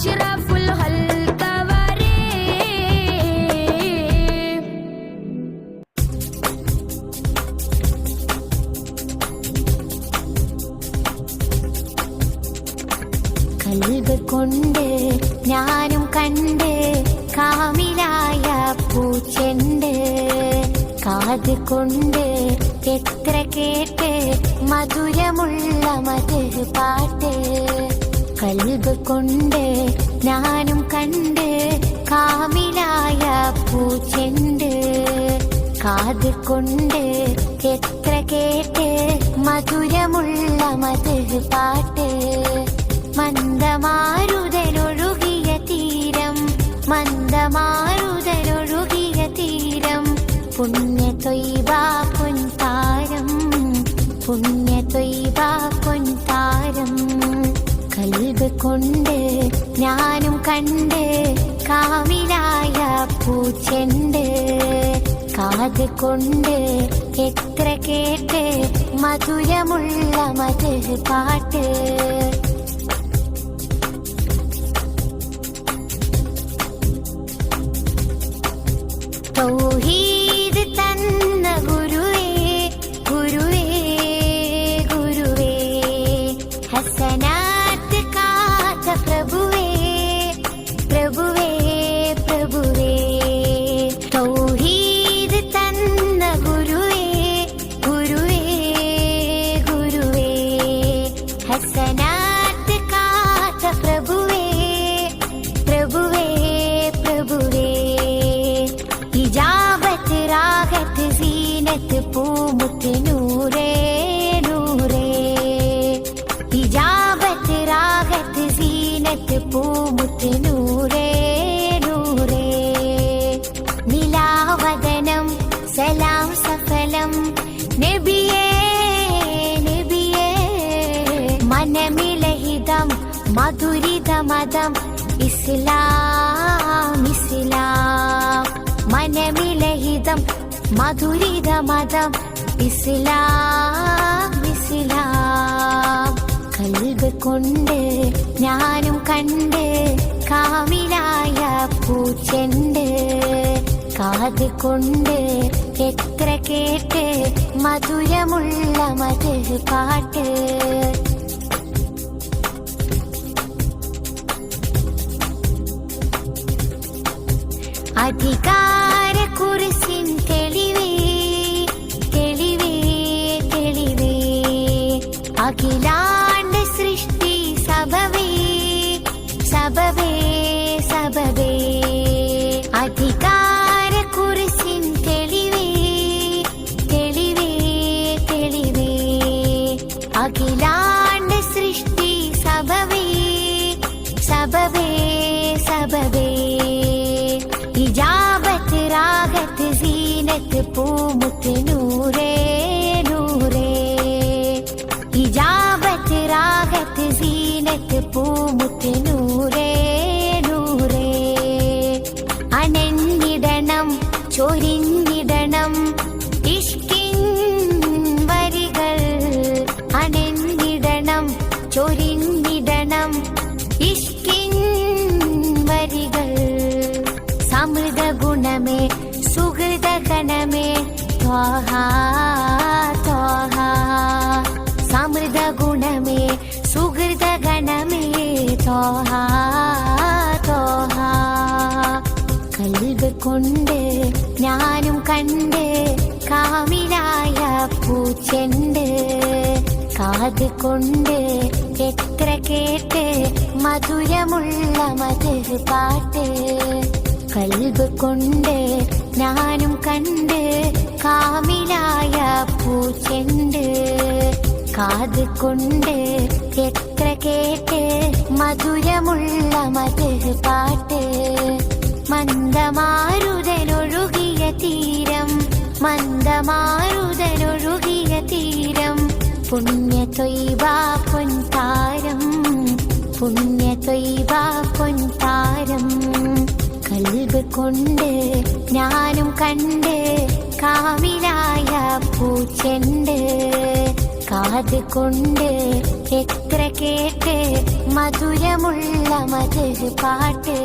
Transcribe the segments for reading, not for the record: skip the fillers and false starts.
അഷ്റഫുൽ ഖൽഖ വരെ. കൽബ് കൊണ്ട് ഞാനും കണ്ട് കാമിലായ പൂച്ചെണ്ട്. കാത് കൊണ്ട് എത്ര കേട്ട് മധുരമുള്ള മധു പാട്ട്. കൽബ് കൊണ്ട് ഞാനും കണ്ട് കാമിലായ പൂച്ചെണ്ട്. കാത് കൊണ്ട് എത്ര കേട്ട് മധുരമുള്ള മധു പാട്ട്. മന്ദമാരുതനൊഴുകിയ തീരം, മന്ദമാരുതനൊഴുകിയ തീരം. പുണ്യ ത്വയ്ബ പൊൻതാരം, പുണ്യ ത്വയ്ബ പൊൻതാരം. കൽബ് കൊണ്ട് ഞാനും കണ്ട് കാമിലായ പൂച്ചെണ്ട്. കാത് കൊണ്ട് എത്ര കേട്ട് മധുരമുള്ള മധു പാട്ട്. തൗഹീദ് തന്ന ഗുരുവേ, ഗുരുവേ, ഗുരുവേ. ഹസനാത്ത് കാത്ത പ്രഭുവേ, പ്രഭുവേ, പ്രഭുവേ. തൗഹീദ് തന്ന ഗുരുവേ, ഗുരുവേ, ഗുരുവേ. ഹസനാത്ത് കാത്ത പ്രഭുവേ, പ്രഭുവേ, പ്രഭുവേ. ഇജാബത്ത് റാഹത്ത് സീനത്ത് പൂമുത്ത് നൂറേ, നൂറേ. ഇജാബത്ത് റാഹത്ത് സീനത്ത് പൂമുത്ത് നൂറേ, നൂറേ. നിലാവദനം സലാം സഫലം നബിയേ, നബിയേ. മനമിലഹിതം മധുരിതമതം ഇസ്ലാം, ഇസ്ലാം. മനമിലഹിതം മധുരിതമതം ഇസ്ലാം, ഇസ്ലാം. കൽബ് കൊണ്ട് ഞാനും കണ്ട് കാമിലായ പൂച്ചെണ്ട്. കാത് കൊണ്ട് എത്ര കേട്ട് മധുരമുള്ള മധു പാട്ട്. അധികാര കുരിശിൻ തെളിവേ, തെളിവേ, തെളിവേ. അഖിലാണ്ട സൃഷ്ടി സബവേ, സബവേ, സബവേ. അധികാര കുരിശിൻ തെളിവേ, തെളിവേ, തെളിവേ. അഖിലാണ്ട സൃഷ്ടി സബവേ, സബവേ, സബവേ. ഇജാബത്ത് റാഹത്ത് സീനത്ത് പൂമുത്ത് നൂറേ, നൂറേ. ഇജാബത്ത് റാഹത്ത് സീനത്ത് പൂമുത്ത് നൂറേ, നൂറേ. അനഞ്ഞിടണം ചൊരിഞ്ഞിടണം ഇഷ്കിൻ വരികൾ. അനഞ്ഞിടണം ചൊരിഞ്ഞിടണം ഇഷ്കിൻ വരികൾ. സമൃദ്ധ ഗുണമേ സുഹൃത ഗണമേ ത്വാഹ, ത്വാഹ. സമൃദ്ധ ഗുണമേ സുഹൃത ഗണമേ ത്വാഹ, ത്വാഹ. കൽബ് കൊണ്ട് ഞാനും കണ്ട് കാമിലായ പൂച്ചെണ്ട്. കാത് കൊണ്ട് എത്ര കേട്ട് മധുരമുള്ള മധു പാട്ട്. കൽബ് കൊണ്ട് ഞാനും കണ്ട് കാമിലായ പൂച്ചെണ്ട്. കാത് കൊണ്ട് എത്ര കേട്ട് മധുരമുള്ള മധു പാട്ട്. മന്ദമാരുതനൊഴുകിയ തീരം, മന്ദമാരുതനൊഴുകിയ തീരം. പുണ്യ ത്വയ്ബ പൊൻതാരം, പുണ്യ ത്വയ്ബ പൊൻതാരം. കൽബ് കൊണ്ട് ഞാനും കണ്ട് കാമിലായ പൂച്ചെണ്ട്. കാത് കൊണ്ട് എത്ര കേട്ട് മധുരമുള്ള മധുര പാട്ട്.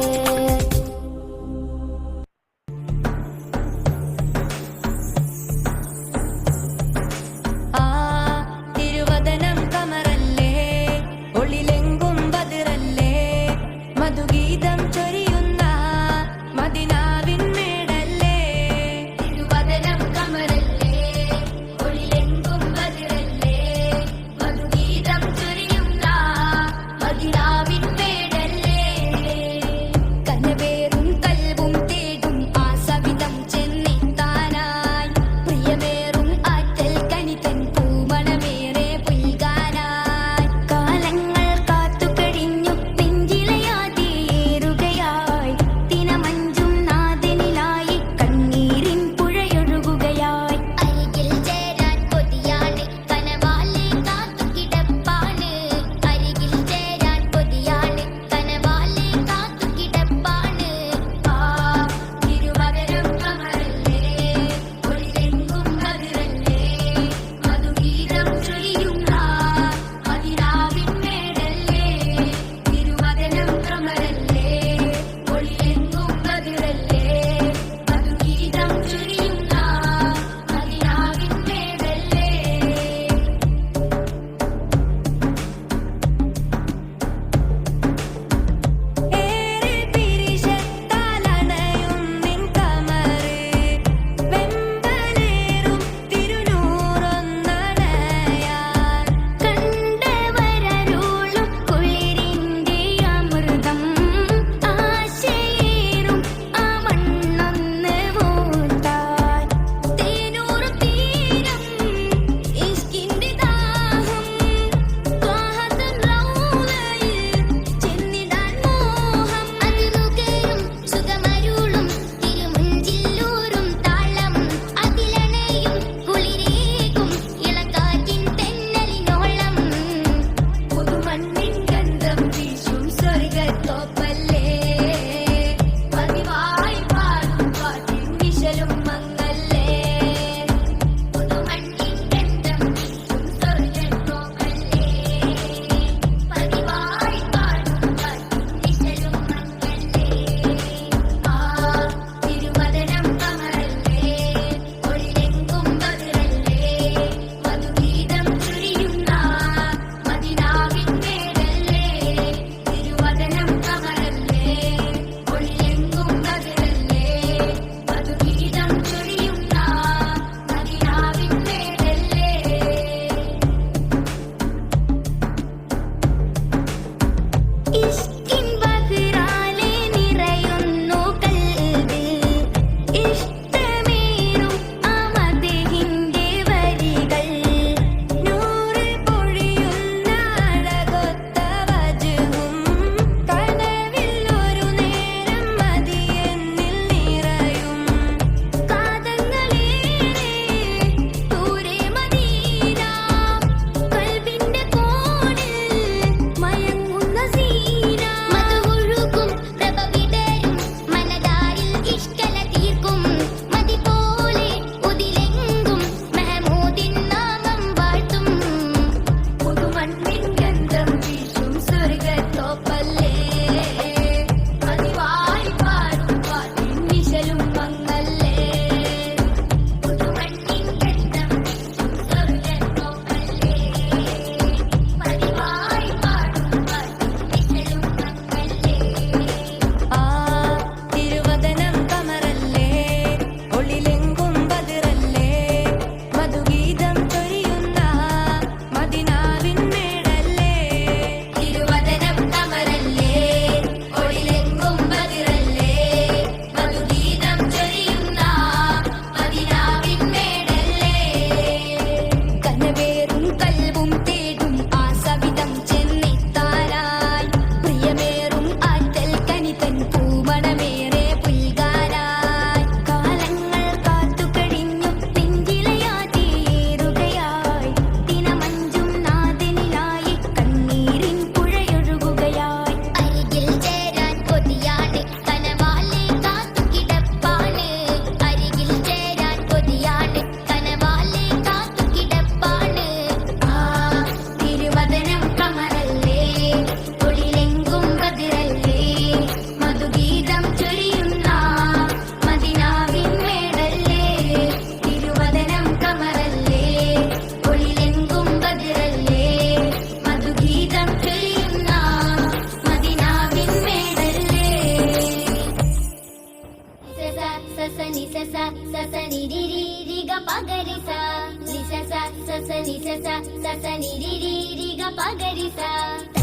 സസനി രി രി ഗ പഗരി സ നി സ സ സസനി സ സ സസനി രി രി ഗ പഗരി സ